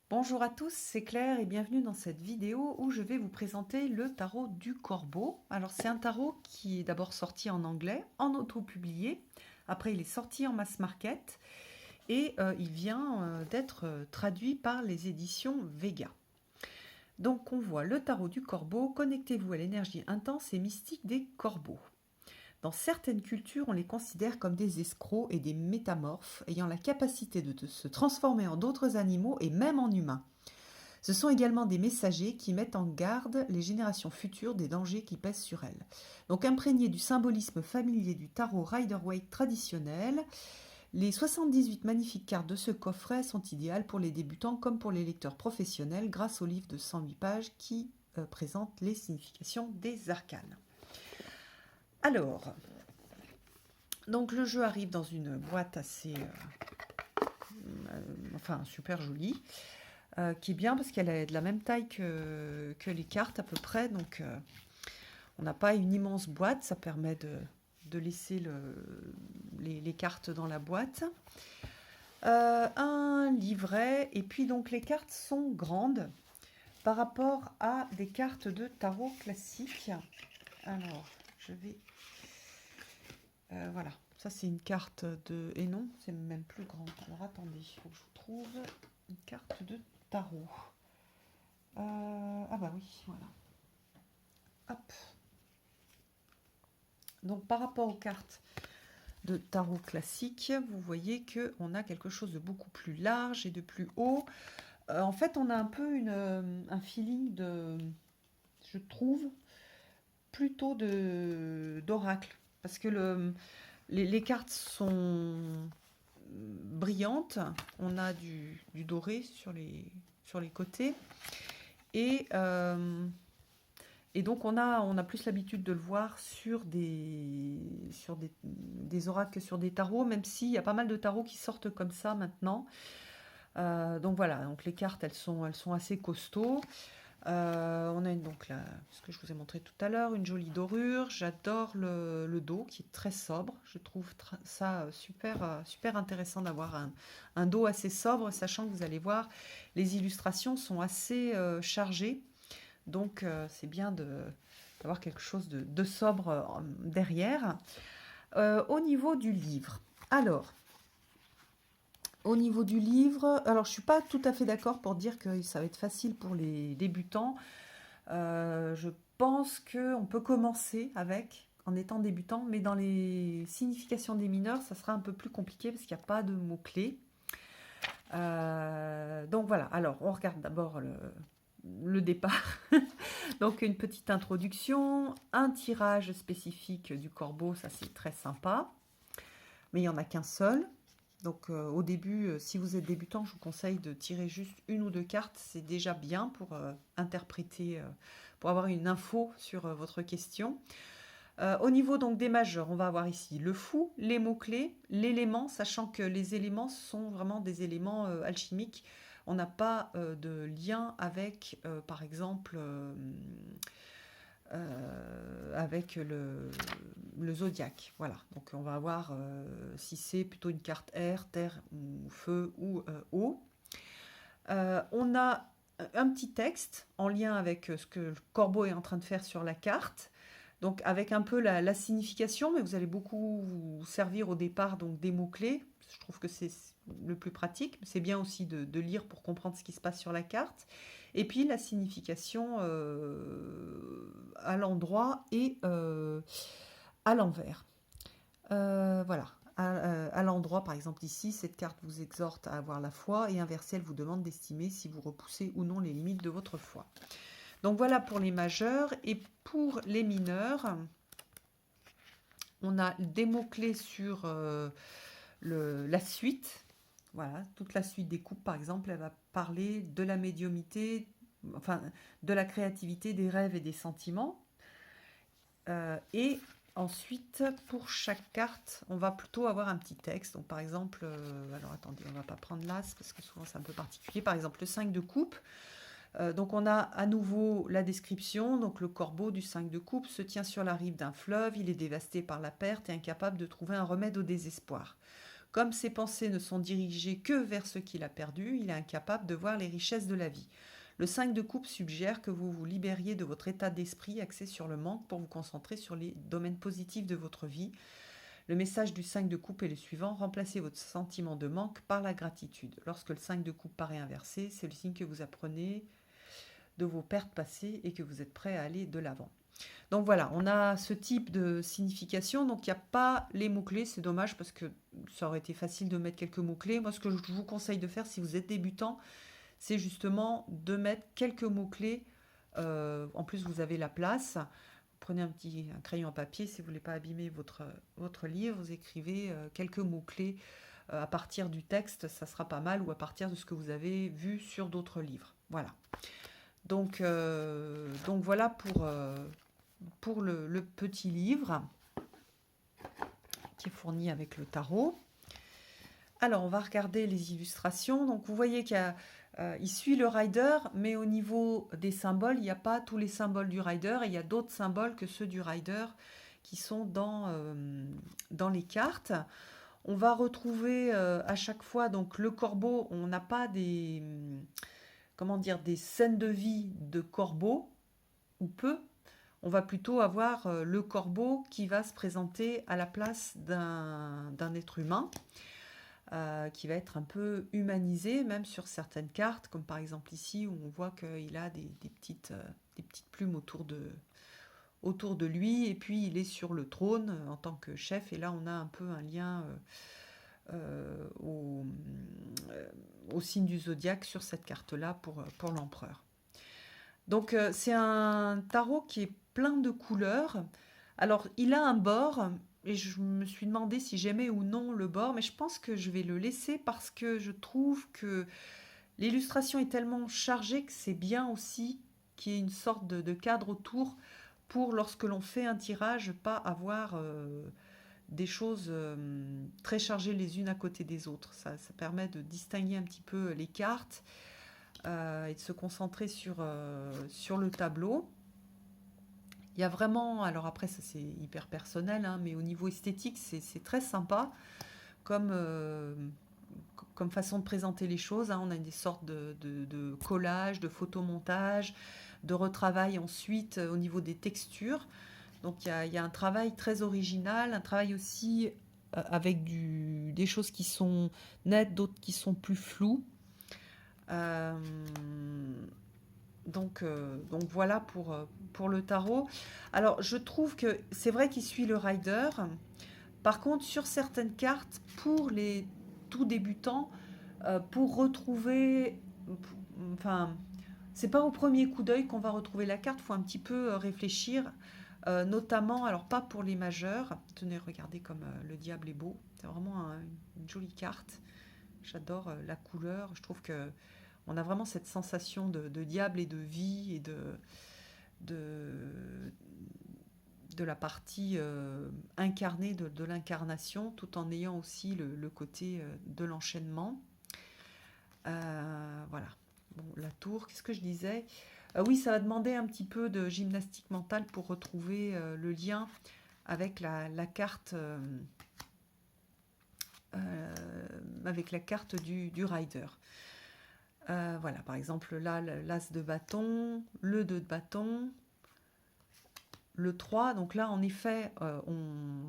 Bonjour à tous, c'est Claire et bienvenue dans cette vidéo où je vais vous présenter le tarot du Corbeau. Alors c'est un tarot qui est d'abord sorti en anglais, en auto-publié, après il est sorti en mass market et il vient d'être traduit par les éditions Vega. Donc on voit le tarot du Corbeau, connectez-vous à l'énergie intense et mystique des corbeaux. Dans certaines cultures, on les considère comme des escrocs et des métamorphes ayant la capacité de se transformer en d'autres animaux et même en humains. Ce sont également des messagers qui mettent en garde les générations futures des dangers qui pèsent sur elles. Donc imprégné du symbolisme familier du tarot Rider-Waite traditionnel, les 78 magnifiques cartes de ce coffret sont idéales pour les débutants comme pour les lecteurs professionnels grâce au livre de 108 pages qui présente les significations des arcanes. Alors, donc le jeu arrive dans une boîte assez, super jolie. Qui est bien parce qu'elle est de la même taille que les cartes à peu près. Donc on n'a pas une immense boîte, ça permet de laisser les cartes dans la boîte. Un livret, et puis donc les cartes sont grandes par rapport à des cartes de tarot classiques. Alors, je vais... voilà, ça c'est une carte de... Et non, c'est même plus grand. Alors attendez, il faut que je vous trouve une carte de tarot. Ah bah oui, voilà. Hop. Donc par rapport aux cartes de tarot classique, vous voyez qu'on a quelque chose de beaucoup plus large et de plus haut. En fait, on a un peu un feeling de, je trouve, plutôt d'oracle. Parce que les cartes sont brillantes. On a du doré sur les côtés. Et Et donc on a plus l'habitude de le voir sur des oracles que sur des tarots, même s'il y a pas mal de tarots qui sortent comme ça maintenant. Donc voilà, donc les cartes elles sont assez costauds. On a donc là, ce que je vous ai montré tout à l'heure, une jolie dorure. J'adore le dos qui est très sobre. Je trouve ça super intéressant d'avoir un dos assez sobre, sachant que vous allez voir, les illustrations sont assez chargées. Donc c'est bien d'avoir quelque chose de sobre derrière. Au niveau du livre. Alors, au niveau du livre, alors je ne suis pas tout à fait d'accord pour dire que ça va être facile pour les débutants. Je pense qu'on peut commencer avec, en étant débutant, mais dans les significations des mineurs, ça sera un peu plus compliqué parce qu'il n'y a pas de mots-clés. Donc voilà, alors on regarde d'abord le départ. Donc une petite introduction, un tirage spécifique du corbeau, ça c'est très sympa, mais il n'y en a qu'un seul. Donc au début, si vous êtes débutant, je vous conseille de tirer juste une ou deux cartes, c'est déjà bien pour interpréter, pour avoir une info sur votre question. Au niveau donc des majeurs, on va avoir ici le fou, les mots-clés, l'élément, sachant que les éléments sont vraiment des éléments alchimiques. On n'a pas de lien avec, par exemple, avec le zodiaque. Voilà, donc on va avoir si c'est plutôt une carte air, terre ou feu ou eau. On a un petit texte en lien avec ce que le corbeau est en train de faire sur la carte. Donc avec un peu la signification, mais vous allez beaucoup vous servir au départ donc des mots-clés. Je trouve que c'est le plus pratique. C'est bien aussi de lire pour comprendre ce qui se passe sur la carte. Et puis la signification à l'endroit et à l'envers. Voilà. À l'endroit, par exemple ici, cette carte vous exhorte à avoir la foi et inversée, elle vous demande d'estimer si vous repoussez ou non les limites de votre foi. Donc voilà pour les majeurs. Et pour les mineurs, on a des mots-clés sur la suite. Voilà, toute la suite des coupes, par exemple, elle va parler de la médiumité, enfin, de la créativité, des rêves et des sentiments. Et ensuite, pour chaque carte, on va plutôt avoir un petit texte. Donc, par exemple, alors attendez, on ne va pas prendre l'as parce que souvent c'est un peu particulier. Par exemple, le 5 de coupe. Donc on a à nouveau la description, donc le corbeau du 5 de coupe se tient sur la rive d'un fleuve, il est dévasté par la perte et incapable de trouver un remède au désespoir. Comme ses pensées ne sont dirigées que vers ce qu'il a perdu, il est incapable de voir les richesses de la vie. Le 5 de coupe suggère que vous vous libériez de votre état d'esprit axé sur le manque pour vous concentrer sur les domaines positifs de votre vie. Le message du 5 de coupe est le suivant: remplacez votre sentiment de manque par la gratitude. Lorsque le 5 de coupe paraît inversé, c'est le signe que vous apprenez de vos pertes passées et que vous êtes prêt à aller de l'avant. Donc voilà, on a ce type de signification. Donc il n'y a pas les mots-clés, c'est dommage parce que ça aurait été facile de mettre quelques mots-clés. Moi, ce que je vous conseille de faire si vous êtes débutant, c'est justement de mettre quelques mots-clés. En plus, vous avez la place. Prenez un crayon à papier, si vous ne voulez pas abîmer votre livre, vous écrivez quelques mots-clés à partir du texte, ça sera pas mal, ou à partir de ce que vous avez vu sur d'autres livres. Voilà. Donc voilà pour le petit livre qui est fourni avec le tarot. Alors, on va regarder les illustrations. Donc, vous voyez qu'il suit le rider, mais au niveau des symboles, il n'y a pas tous les symboles du rider, et il y a d'autres symboles que ceux du rider qui sont dans les cartes. On va retrouver à chaque fois donc le corbeau. On n'a pas des scènes de vie de corbeau, ou peu. On va plutôt avoir le corbeau qui va se présenter à la place d'un être humain, qui va être un peu humanisé, même sur certaines cartes, comme par exemple ici, où on voit qu'il a des petites plumes autour de lui, et puis il est sur le trône en tant que chef, et là on a un peu un lien au signe du zodiaque sur cette carte-là pour l'empereur. Donc c'est un tarot qui est plein de couleurs. Alors il a un bord, et je me suis demandé si j'aimais ou non le bord, mais je pense que je vais le laisser parce que je trouve que l'illustration est tellement chargée que c'est bien aussi qu'il y ait une sorte de cadre autour pour lorsque l'on fait un tirage, pas avoir des choses très chargées les unes à côté des autres. Ça permet de distinguer un petit peu les cartes et de se concentrer sur le tableau. Il y a vraiment, alors après ça c'est hyper personnel, hein, mais au niveau esthétique c'est très sympa comme façon de présenter les choses, hein. On a des sortes de collages, de photomontages, de retravail ensuite au niveau des textures. Donc il y a un travail très original, un travail aussi avec des choses qui sont nettes, d'autres qui sont plus floues. Euh, donc voilà pour le tarot. Alors je trouve que c'est vrai qu'il suit le rider. Par contre, sur certaines cartes, pour les tout débutants, pour retrouver, enfin, c'est pas au premier coup d'œil qu'on va retrouver la carte. Il faut un petit peu réfléchir, notamment, alors pas pour les majeurs. Tenez, regardez comme le diable est beau. C'est vraiment une jolie carte. J'adore la couleur. Je trouve que on a vraiment cette sensation de diable et de vie et de la partie incarnée de l'incarnation, tout en ayant aussi le côté de l'enchaînement. Voilà. Bon, la tour, qu'est-ce que je disais? Oui, ça va demander un petit peu de gymnastique mentale pour retrouver le lien avec la carte du rider. Voilà, par exemple, là, l'as de bâton, le 2 de bâton, le 3. Donc là, en effet,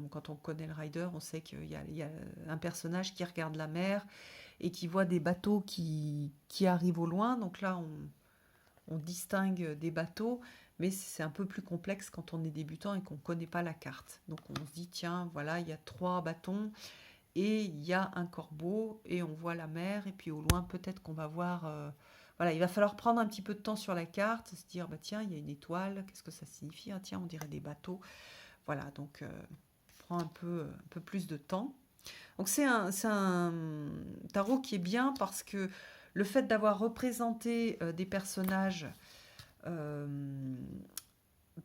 quand on connaît le rider, on sait qu'il y a un personnage qui regarde la mer et qui voit des bateaux qui arrivent au loin. Donc là, on distingue des bateaux, mais c'est un peu plus complexe quand on est débutant et qu'on ne connaît pas la carte. Donc on se dit, tiens, voilà, il y a 3 bâtons et il y a un corbeau et on voit la mer, et puis au loin peut-être qu'on va voir voilà, il va falloir prendre un petit peu de temps sur la carte, se dire bah tiens, il y a une étoile, qu'est-ce que ça signifie? Ah, tiens, on dirait des bateaux. Voilà, donc prend un peu plus de temps. Donc c'est un tarot qui est bien parce que le fait d'avoir représenté des personnages euh,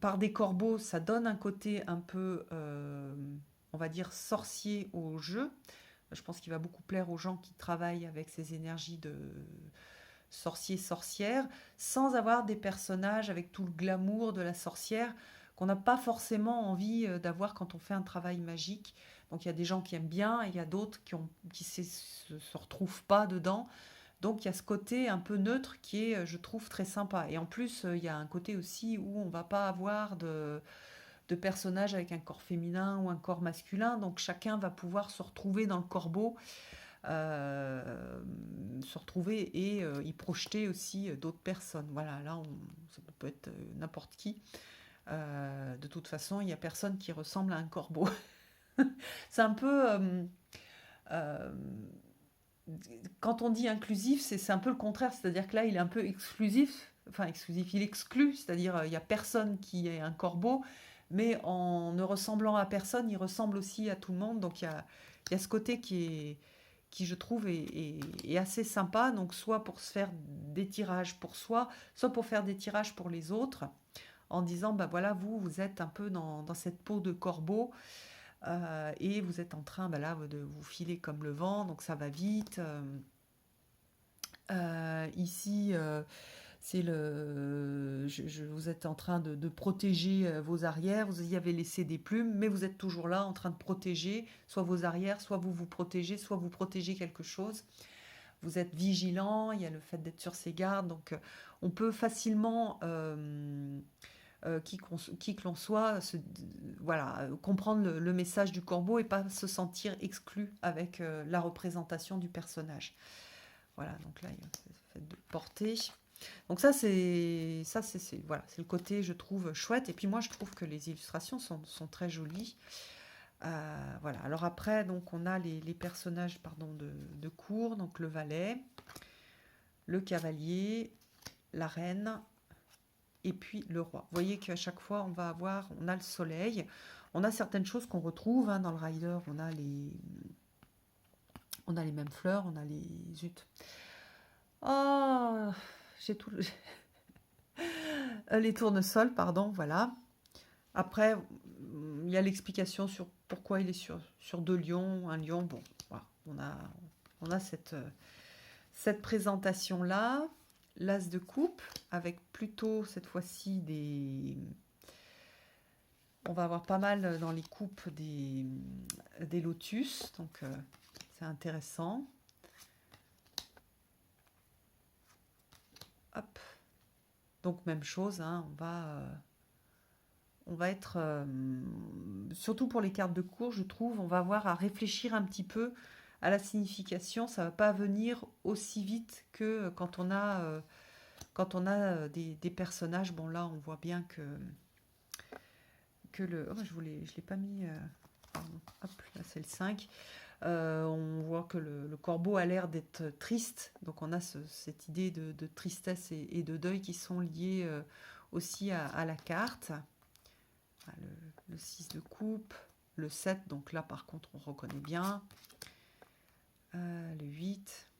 par des corbeaux, ça donne un côté un peu on va dire sorcier au jeu. Je pense qu'il va beaucoup plaire aux gens qui travaillent avec ces énergies de sorcier-sorcière, sans avoir des personnages avec tout le glamour de la sorcière qu'on n'a pas forcément envie d'avoir quand on fait un travail magique. Donc il y a des gens qui aiment bien et il y a d'autres qui se retrouvent pas dedans. Donc il y a ce côté un peu neutre qui est, je trouve, très sympa. Et en plus, il y a un côté aussi où on va pas avoir de personnage avec un corps féminin ou un corps masculin. Donc chacun va pouvoir se retrouver dans le corbeau, se retrouver et y projeter aussi d'autres personnes. Voilà, là, ça peut être n'importe qui. De toute façon, il n'y a personne qui ressemble à un corbeau. C'est un peu... euh, quand on dit inclusif, c'est un peu le contraire. C'est-à-dire que là, il est un peu exclusif. Enfin, exclusif, il exclut. C'est-à-dire, il n'y a personne qui est un corbeau. Mais en ne ressemblant à personne, il ressemble aussi à tout le monde. Donc, il y a ce côté qui je trouve, est assez sympa. Donc, soit pour se faire des tirages pour soi, soit pour faire des tirages pour les autres, en disant, bah voilà, vous êtes un peu dans cette peau de corbeau. Et vous êtes en train, bah là, de vous filer comme le vent, donc ça va vite. Ici, vous êtes en train de protéger vos arrières. Vous y avez laissé des plumes, mais vous êtes toujours là en train de protéger soit vos arrières, soit vous protégez, soit vous protégez quelque chose. Vous êtes vigilant, il y a le fait d'être sur ses gardes, donc on peut facilement qui que l'on soit, voilà, comprendre le message du corbeau et pas se sentir exclu avec la représentation du personnage. Voilà, donc là, il y a le fait de porter. Donc voilà, c'est le côté, je trouve, chouette. Et puis moi, je trouve que les illustrations sont très jolies. Voilà. Alors après, donc on a les personnages, pardon, de cour, donc le valet, le cavalier, la reine, et puis le roi. Vous voyez qu'à chaque fois, on a le soleil, on a certaines choses qu'on retrouve dans le rider, on a les mêmes fleurs, on a les... Zut. Oh, j'ai tout les tournesols, pardon, voilà. Après, il y a l'explication sur pourquoi il est sur deux lions, un lion. Bon, voilà, on a cette présentation-là. L'as de coupe, avec plutôt cette fois-ci on va avoir pas mal dans les coupes des lotus, donc c'est intéressant. Hop. Donc même chose, on va être, surtout pour les cartes de cours, je trouve, on va avoir à réfléchir un petit peu à la signification. Ça ne va pas venir aussi vite que quand on a des personnages. Bon, là, on voit bien que le... Oh, je ne l'ai pas mis... pardon. Hop, là, c'est le 5. On voit que le corbeau a l'air d'être triste. Donc, on a cette idée de tristesse et de deuil qui sont liés aussi à la carte. Le 6 de coupe, le 7, donc là, par contre, on reconnaît bien. Le 8,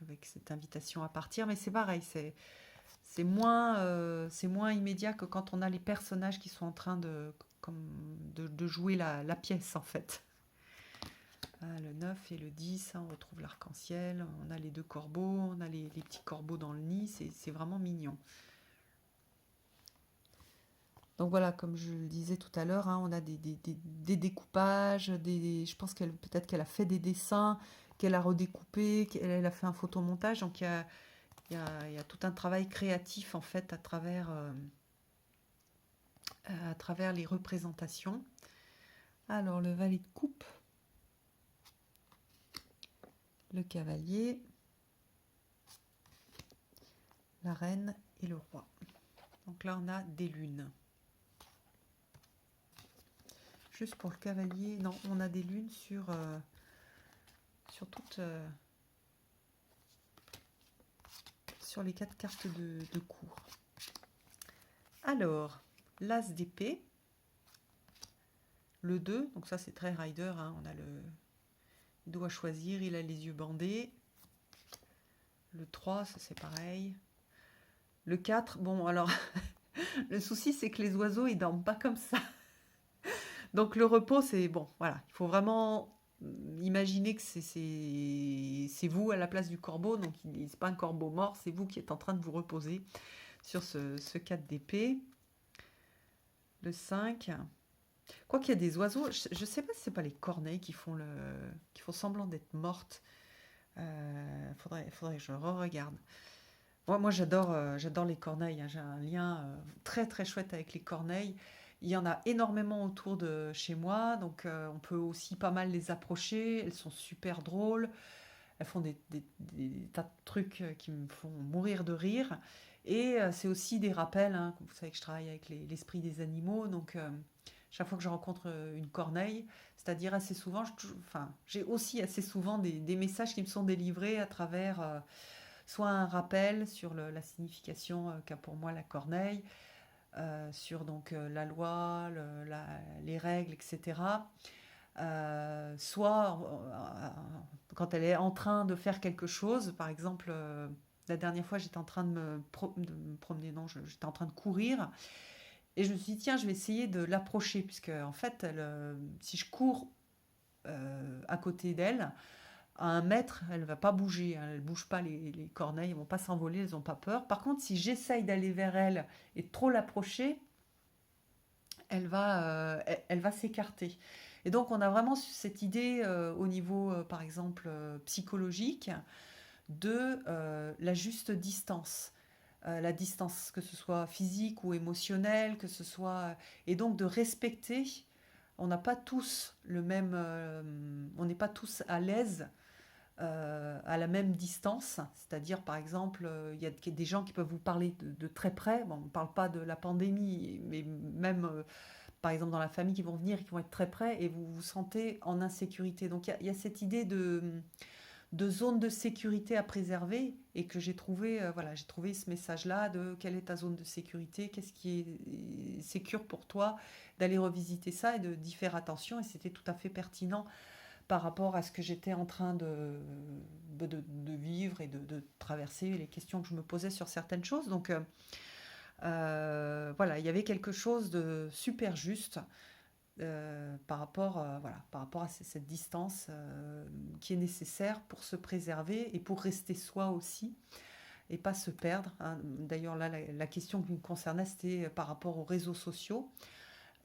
avec cette invitation à partir. Mais c'est pareil, c'est moins immédiat que quand on a les personnages qui sont en train de jouer la pièce, en fait. Le 9 et le 10, on retrouve l'arc-en-ciel, on a les deux corbeaux, on a les petits corbeaux dans le nid, c'est vraiment mignon. Donc voilà, comme je le disais tout à l'heure, on a des découpages, je pense peut-être qu'elle a fait des dessins, qu'elle a redécoupé, qu'elle a fait un photomontage, donc il y a tout un travail créatif en fait à travers les représentations. Alors le valet de coupe, le cavalier, la reine et le roi. Donc là on a des lunes. Juste pour le cavalier, non, on a des lunes sur toutes... sur les 4 cartes de cours. Alors, l'as d'épée, le 2, donc ça c'est très rider, on a il doit choisir, il a les yeux bandés. Le 3, ça c'est pareil. Le 4, bon alors, le souci c'est que les oiseaux ils dorment pas comme ça. Donc le repos c'est bon, voilà, il faut vraiment imaginer que c'est vous à la place du corbeau, donc c'est pas un corbeau mort, c'est vous qui êtes en train de vous reposer sur ce 4 d'épée. Le 5. Quoi qu'il y a des oiseaux, je ne sais pas si c'est pas les corneilles qui font semblant d'être mortes. Faudrait que je re-regarde. Moi j'adore les corneilles, hein. J'ai un lien très très chouette avec les corneilles. Il y en a énormément autour de chez moi, donc on peut aussi pas mal les approcher. Elles sont super drôles. Elles font des tas de trucs qui me font mourir de rire. Et c'est aussi des rappels, hein. Vous savez que je travaille avec l'esprit des animaux, donc chaque fois que je rencontre une corneille, c'est-à-dire assez souvent, enfin, j'ai aussi assez souvent des messages qui me sont délivrés à travers soit un rappel sur la signification qu'a pour moi la corneille, sur donc la loi, les règles, etc. Soit quand elle est en train de faire quelque chose, par exemple, la dernière fois j'étais en train de me promener, non, j'étais en train de courir, et je me suis dit, tiens, je vais essayer de l'approcher, puisque en fait, si je cours à côté d'elle, à 1 mètre, elle ne va pas bouger, hein, elle ne bouge pas, les corneilles, elles ne vont pas s'envoler, elles n'ont pas peur. Par contre, si j'essaye d'aller vers elle et de trop l'approcher, elle va s'écarter. Et donc, on a vraiment cette idée au niveau, par exemple, psychologique, de la juste distance. La distance, que ce soit physique ou émotionnelle, que ce soit... Et donc, de respecter, on n'a pas tous le même... on n'est pas tous à l'aise à la même distance. C'est-à-dire, par exemple, il y a des gens qui peuvent vous parler de très près. Bon, on ne parle pas de la pandémie, mais même, par exemple, dans la famille, qui vont venir et qui vont être très près, et vous vous sentez en insécurité. Donc, il y a cette idée de zone de sécurité à préserver, et que j'ai trouvé, voilà, j'ai trouvé ce message-là de quelle est ta zone de sécurité, qu'est-ce qui est sécure pour toi, d'aller revisiter ça et d'y faire attention. Et c'était tout à fait pertinent par rapport à ce que j'étais en train de vivre et de traverser, les questions que je me posais sur certaines choses. Donc voilà, il y avait quelque chose de super juste voilà, par rapport à cette distance qui est nécessaire pour se préserver et pour rester soi aussi et pas se perdre, hein. D'ailleurs, là, la question qui me concernait, c'était par rapport aux réseaux sociaux.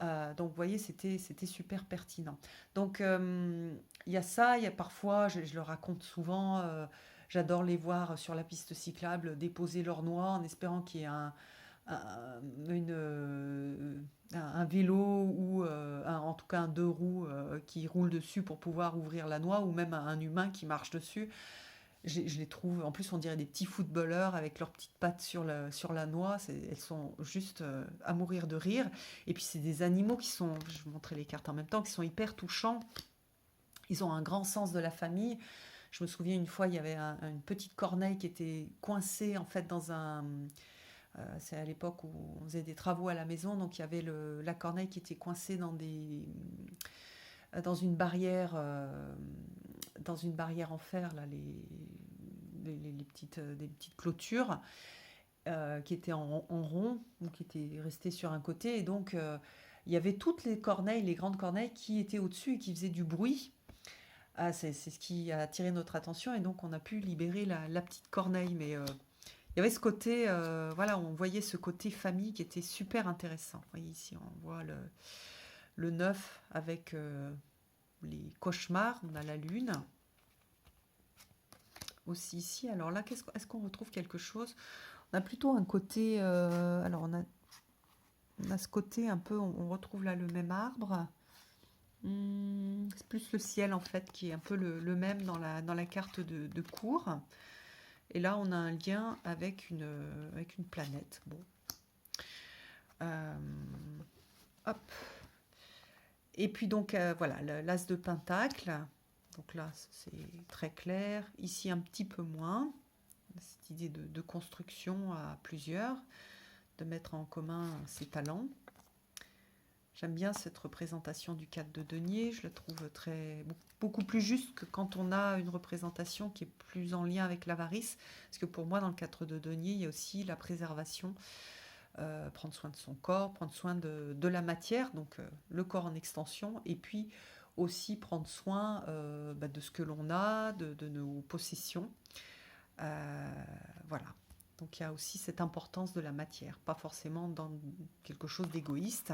Donc, vous voyez, c'était super pertinent. Donc, il y a ça, il y a parfois, je le raconte souvent, j'adore les voir sur la piste cyclable déposer leurs noix en espérant qu'il y ait un, une, un vélo ou en tout cas un deux roues qui roule dessus pour pouvoir ouvrir la noix, ou même un humain qui marche dessus. Je les trouve, en plus on dirait des petits footballeurs avec leurs petites pattes sur la noix, elles sont juste à mourir de rire. Et puis c'est des animaux qui sont, je vais vous montrer les cartes en même temps, qui sont hyper touchants, ils ont un grand sens de la famille. Je me souviens une fois, il y avait une petite corneille qui était coincée en fait dans un... c'est à l'époque où on faisait des travaux à la maison, donc il y avait la corneille qui était coincée dans une barrière, dans une barrière en fer, là, des petites clôtures qui étaient en rond, ou qui étaient restées sur un côté. Et donc, il y avait toutes les corneilles, les grandes corneilles, qui étaient au-dessus et qui faisaient du bruit. Ah, c'est ce qui a attiré notre attention, et donc on a pu libérer la petite corneille. Mais il y avait ce côté, voilà, on voyait ce côté famille qui était super intéressant. Vous voyez ici, on voit le 9 avec les cauchemars, on a la lune aussi ici. Alors là, est-ce qu'on retrouve quelque chose? On a plutôt un côté, alors on a ce côté un peu, on retrouve là le même arbre. C'est plus le ciel en fait qui est un peu le même dans la carte de cours. Et là, on a un lien avec une planète. Bon. Hop. Et puis donc, voilà, l'as de pentacle. Donc là, c'est très clair. Ici, un petit peu moins. Cette idée de construction à plusieurs, de mettre en commun ses talents. J'aime bien cette représentation du 4 de denier. Je la trouve beaucoup plus juste que quand on a une représentation qui est plus en lien avec l'avarice. Parce que pour moi, dans le 4 de denier, il y a aussi la préservation, prendre soin de son corps, prendre soin de la matière, donc le corps en extension, et puis aussi prendre soin de ce que l'on a, de nos possessions. Voilà. Donc il y a aussi cette importance de la matière, pas forcément dans quelque chose d'égoïste.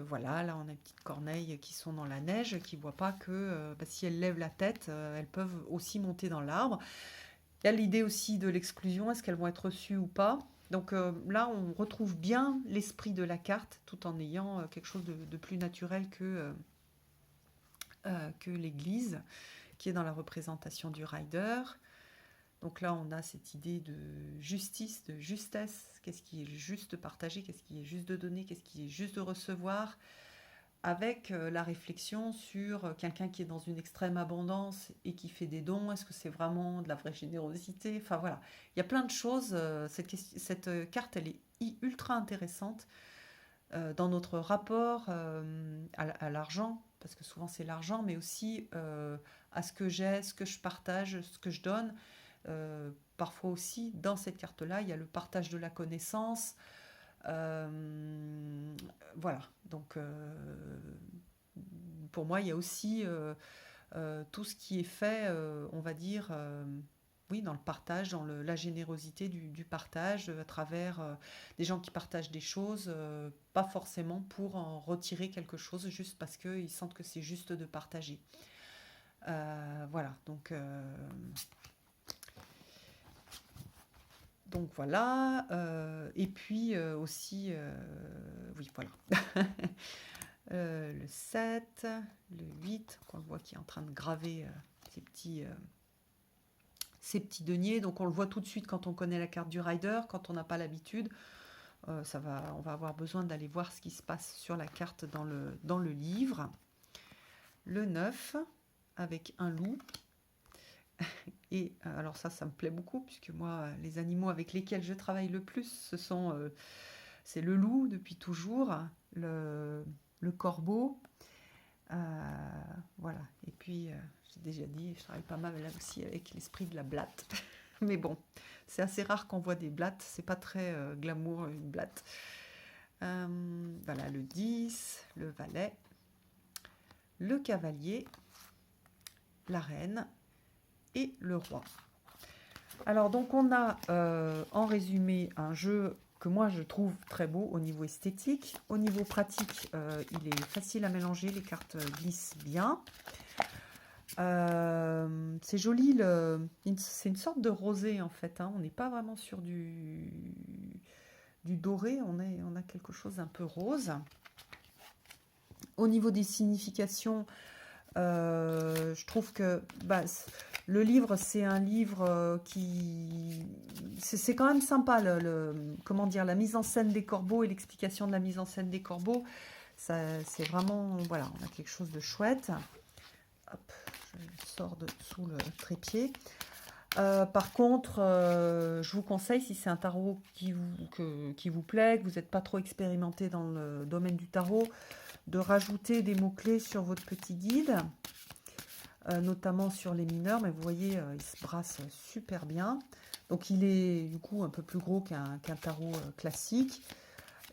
Voilà, là on a une petite corneille qui sont dans la neige, qui ne voient pas que si elles lèvent la tête, elles peuvent aussi monter dans l'arbre. Il y a l'idée aussi de l'exclusion, est-ce qu'elles vont être reçues ou pas? Donc là, on retrouve bien l'esprit de la carte, tout en ayant quelque chose de plus naturel que l'église, qui est dans la représentation du rider. Donc là, on a cette idée de justice, de justesse. Qu'est-ce qui est juste de partager? Qu'est-ce qui est juste de donner? Qu'est-ce qui est juste de recevoir? Avec la réflexion sur quelqu'un qui est dans une extrême abondance et qui fait des dons. Est-ce que c'est vraiment de la vraie générosité? Enfin voilà, il y a plein de choses. Cette carte, elle est ultra intéressante dans notre rapport à l'argent, parce que souvent c'est l'argent, mais aussi à ce que j'ai, ce que je partage, ce que je donne. Parfois aussi, dans cette carte-là, il y a le partage de la connaissance. Voilà, donc pour moi, il y a aussi tout ce qui est fait, on va dire, oui, dans le partage, dans la générosité du partage, à travers des gens qui partagent des choses, pas forcément pour en retirer quelque chose, juste parce qu'ils sentent que c'est juste de partager. Voilà, donc voilà, et puis aussi, oui, voilà. Le 7, le 8, on le voit qui est en train de graver ces petits deniers. Donc on le voit tout de suite quand on connaît la carte du rider, quand on n'a pas l'habitude. On va avoir besoin d'aller voir ce qui se passe sur la carte dans le livre. Le 9, avec un loup. Et alors ça me plaît beaucoup, puisque moi, les animaux avec lesquels je travaille le plus, c'est le loup depuis toujours, le corbeau, voilà. Et puis, j'ai déjà dit, je travaille pas mal là aussi avec l'esprit de la blatte. Mais bon, c'est assez rare qu'on voit des blattes, c'est pas très glamour une blatte. Voilà, le 10, le valet, le cavalier, la reine et le roi. Alors donc on a en résumé un jeu que moi je trouve très beau au niveau esthétique. Au niveau pratique, il est facile à mélanger, les cartes glissent bien. C'est joli, c'est une sorte de rosé en fait, hein. On n'est pas vraiment sur du doré, on a quelque chose d'un peu rose. Au niveau des significations, je trouve que le livre, c'est un livre qui... C'est quand même sympa, comment dire, la mise en scène des corbeaux et l'explication de la mise en scène des corbeaux. C'est vraiment... Voilà, on a quelque chose de chouette. Hop, je sors de sous le trépied. Par contre, je vous conseille, si c'est un tarot qui vous plaît, que vous n'êtes pas trop expérimenté dans le domaine du tarot, de rajouter des mots-clés sur votre petit guide, notamment sur les mineurs, mais vous voyez, il se brasse super bien. Donc il est du coup un peu plus gros qu'un tarot classique.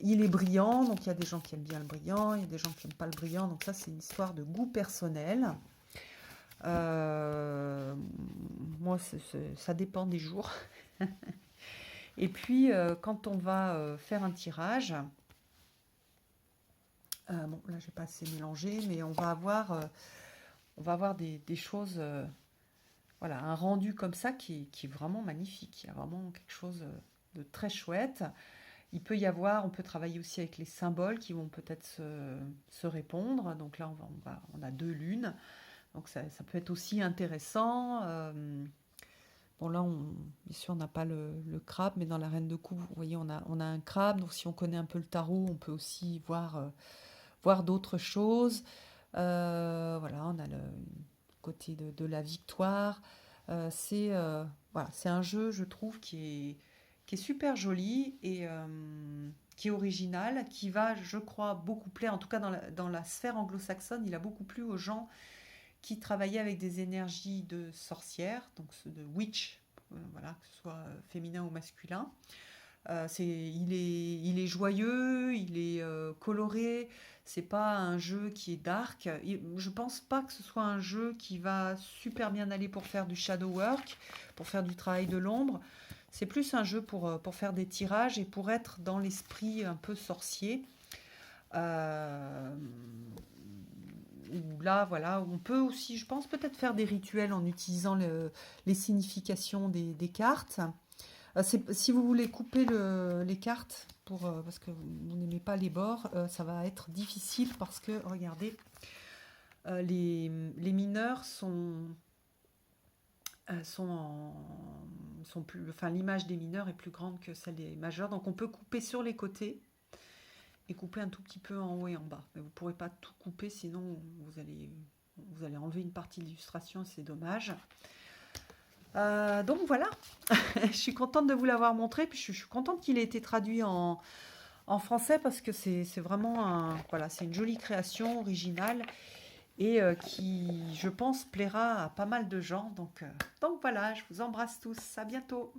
Il est brillant, donc il y a des gens qui aiment bien le brillant, il y a des gens qui n'aiment pas le brillant, donc ça c'est une histoire de goût personnel. Moi, ça dépend des jours. Et puis, quand on va faire un tirage, bon, là, j'ai pas assez mélangé, mais on va avoir des choses, voilà, un rendu comme ça qui est vraiment magnifique. Il y a vraiment quelque chose de très chouette. On peut travailler aussi avec les symboles qui vont peut-être se répondre. Donc là, on a 2 lunes. Donc ça peut être aussi intéressant. Bon là, bien sûr, on n'a pas le crabe, mais dans la reine de coupe, vous voyez, on a un crabe. Donc si on connaît un peu le tarot, on peut aussi voir d'autres choses. Voilà, on a le côté de la victoire. Voilà, c'est un jeu, je trouve, qui est super joli et qui est original, qui va, je crois, beaucoup plaire, en tout cas dans la sphère anglo-saxonne, il a beaucoup plu aux gens qui travaillait avec des énergies de sorcière, donc de witch, voilà, que ce soit féminin ou masculin. Il est joyeux, il est coloré, c'est pas un jeu qui est dark. Je pense pas que ce soit un jeu qui va super bien aller pour faire du shadow work, pour faire du travail de l'ombre. C'est plus un jeu pour faire des tirages et pour être dans l'esprit un peu sorcier. Euh, Où là, voilà, on peut aussi, je pense, peut-être faire des rituels en utilisant les significations des cartes. Si vous voulez couper les cartes, parce que vous n'aimez pas les bords, ça va être difficile parce que, regardez, les mineurs sont sont plus, enfin, l'image des mineurs est plus grande que celle des majeurs, donc on peut couper sur les côtés et couper un tout petit peu en haut et en bas. Mais vous ne pourrez pas tout couper, sinon vous allez enlever une partie de l'illustration, c'est dommage. Donc voilà, je suis contente de vous l'avoir montré, puis je suis contente qu'il ait été traduit en français parce que c'est vraiment voilà, c'est une jolie création originale et qui, je pense, plaira à pas mal de gens. Donc voilà, je vous embrasse tous, à bientôt.